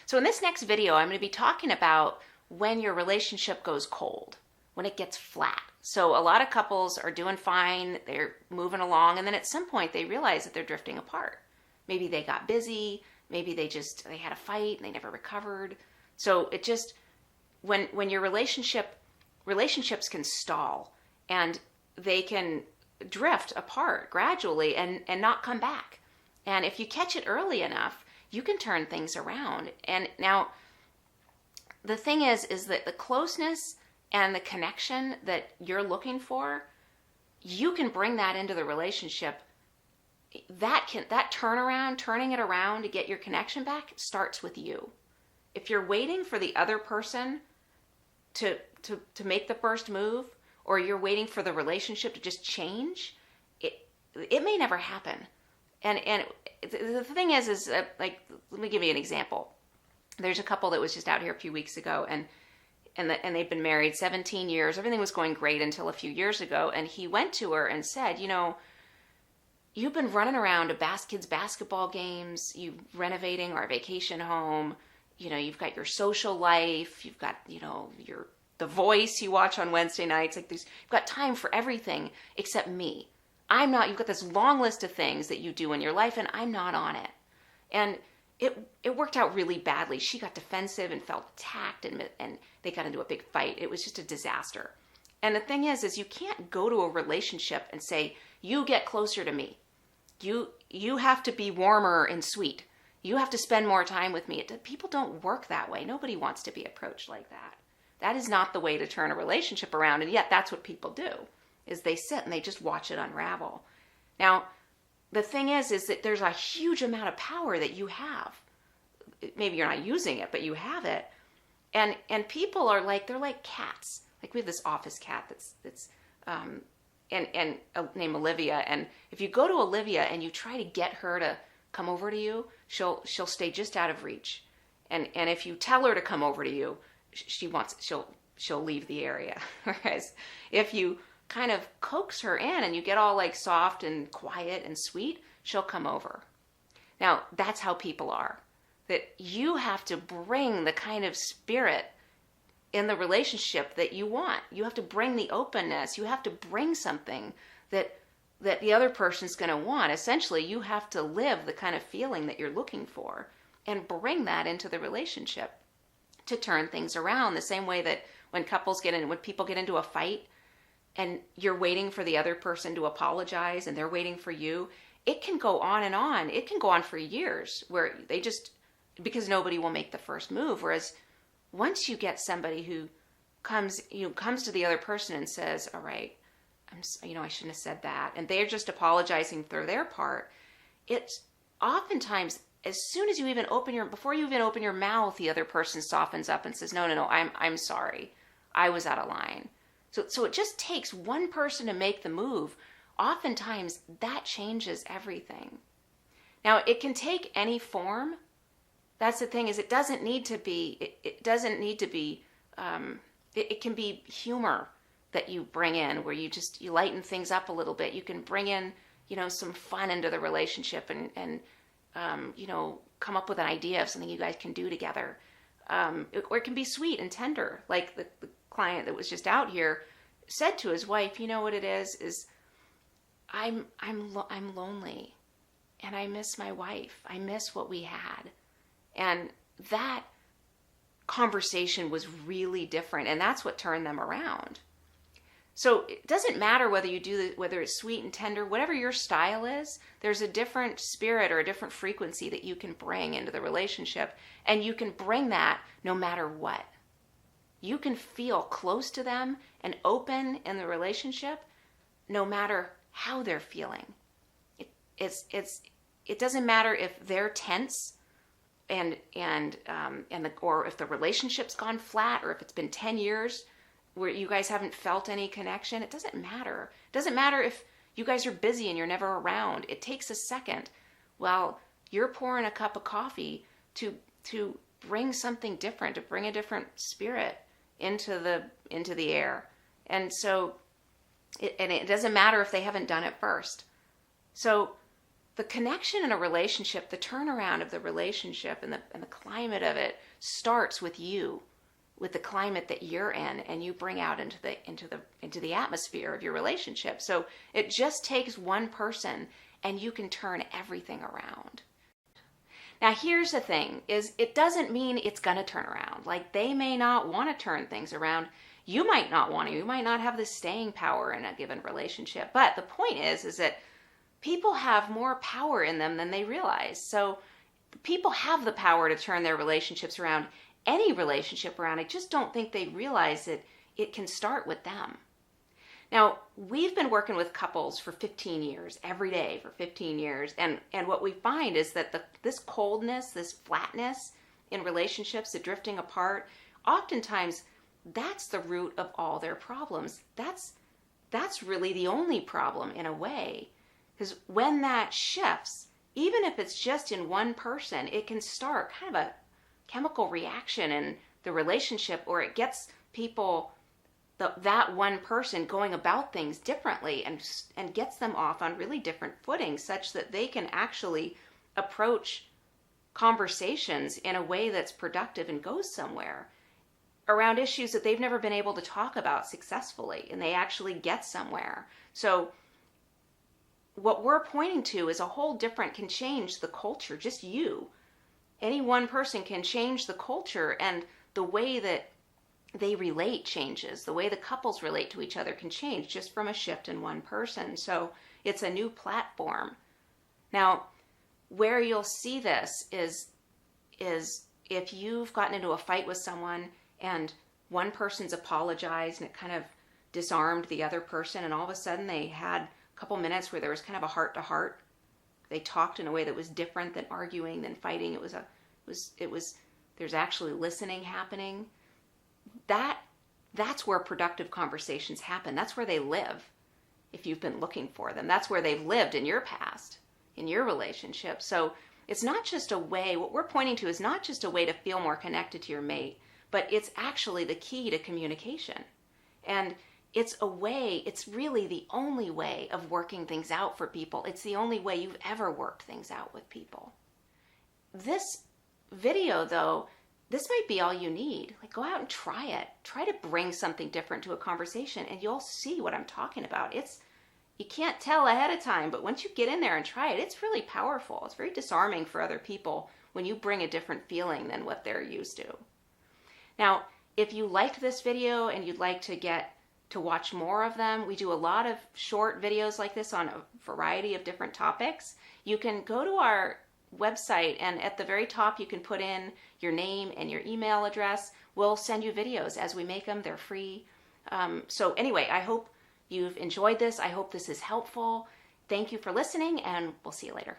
So in this next video, I'm going to be talking about when your relationship goes cold, when it gets flat. So a lot of couples are doing fine, they're moving along, and then at some point they realize that they're drifting apart. Maybe they got busy, maybe they had a fight and they never recovered. So it just, when your relationships can stall and they can drift apart gradually and not come back. And if you catch it early enough, you can turn things around. And now the thing is that the closeness and the connection that you're looking for, you can bring that into the relationship. That turnaround, turning it around to get your connection back, starts with you. If you're waiting for the other person to make the first move, or you're waiting for the relationship to just change, it may never happen. And the thing is like, let me give you an example. There's a couple that was just out here a few weeks ago, and they've been married 17 years. Everything was going great until a few years ago, and he went to her and said, you've been running around to kids' basketball games, you renovating our vacation home, you've got your social life, you've got, The Voice you watch on Wednesday nights, you've got time for everything except me. I'm not, you've got this long list of things that you do in your life, and I'm not on it. And it worked out really badly. She got defensive and felt attacked, and they got into a big fight. It was just a disaster. And the thing is you can't go to a relationship and say, you get closer to me. You have to be warmer and sweet. You have to spend more time with me. People don't work that way. Nobody wants to be approached like that. That is not the way to turn a relationship around, and yet that's what people do, is they sit and they just watch it unravel. Now, the thing is that there's a huge amount of power that you have. Maybe you're not using it, but you have it. And people are they're like cats. Like we have this office cat that's named Olivia. And if you go to Olivia and you try to get her to come over to you, she'll stay just out of reach. And if you tell her to come over to you, she'll leave the area. Whereas if you kind of coax her in and you get all soft and quiet and sweet, she'll come over. Now, that's how people are. That you have to bring the kind of spirit in the relationship that you want. You have to bring the openness. You have to bring something that the other person's going to want. Essentially, you have to live the kind of feeling that you're looking for and bring that into the relationship to turn things around. The same way that when people get into a fight and you're waiting for the other person to apologize and they're waiting for you, it can go on and on. It can go on for years where because nobody will make the first move. Whereas once you get somebody who comes to the other person and says, all right, I shouldn't have said that, and they're just apologizing for their part, it's oftentimes, as soon as before you even open your mouth, the other person softens up and says, no, I'm sorry. I was out of line. So it just takes one person to make the move. Oftentimes that changes everything. Now, it can take any form. That's the thing, is it doesn't need to be, it can be humor that you bring in, where you lighten things up a little bit. You can bring in, some fun into the relationship and come up with an idea of something you guys can do together. Or it can be sweet and tender. Like the client that was just out here said to his wife, you know what it is I'm lonely and I miss my wife. I miss what we had. And that conversation was really different, and that's what turned them around. So it doesn't matter whether whether it's sweet and tender, whatever your style is, there's a different spirit or a different frequency that you can bring into the relationship, and you can bring that no matter what. You can feel close to them and open in the relationship no matter how they're feeling. It doesn't matter if they're tense or if the relationship's gone flat, or if it's been 10 years where you guys haven't felt any connection. It doesn't matter. It doesn't matter if you guys are busy and you're never around. It takes a second while you're pouring a cup of coffee to bring something different, to bring a different spirit into the air. And so it doesn't matter if they haven't done it first. So the connection in a relationship, the turnaround of the relationship and the climate of it starts with you, with the climate that you're in, and you bring out into the atmosphere of your relationship. So it just takes one person and you can turn everything around. Now here's the thing, is it doesn't mean it's going to turn around. Like, they may not want to turn things around. You might not want to. You might not have the staying power in a given relationship. But the point is that people have more power in them than they realize. So people have the power to turn their relationships around, any relationship around. I just don't think they realize that it can start with them. Now, we've been working with couples for 15 years, every day for 15 years. And what we find is that this coldness, this flatness in relationships, the drifting apart, oftentimes that's the root of all their problems. That's really the only problem in a way. Because when that shifts, even if it's just in one person, it can start kind of a chemical reaction in the relationship, or it gets people, that one person, going about things differently and gets them off on really different footings, such that they can actually approach conversations in a way that's productive and goes somewhere around issues that they've never been able to talk about successfully, and they actually get somewhere. So what we're pointing to is a whole different, can change the culture, just you. Any one person can change the culture, and the way that they relate changes. The way the couples relate to each other can change just from a shift in one person. So it's a new platform. Now, where you'll see this is if you've gotten into a fight with someone and one person's apologized and it kind of disarmed the other person, and all of a sudden they had a couple minutes where there was kind of a heart-to-heart. They talked in a way that was different than arguing, than fighting. There's actually listening happening. That's where productive conversations happen. That's where they live. If you've been looking for them, that's where they've lived in your past, in your relationship. So it's not just a way, what we're pointing to is not just a way to feel more connected to your mate, but it's actually the key to communication. And it's a way, it's really the only way of working things out for people. It's the only way you've ever worked things out with people. This video, though, this might be all you need. Like, go out and try it. Try to bring something different to a conversation, and you'll see what I'm talking about. You can't tell ahead of time, but once you get in there and try it, it's really powerful. It's very disarming for other people when you bring a different feeling than what they're used to. Now, if you liked this video and you'd like to watch more of them, we do a lot of short videos like this on a variety of different topics. You can go to our website, and at the very top you can put in your name and your email address. We'll send you videos as we make them. They're free. So anyway, I hope you've enjoyed this. I hope this is helpful. Thank you for listening, and we'll see you later.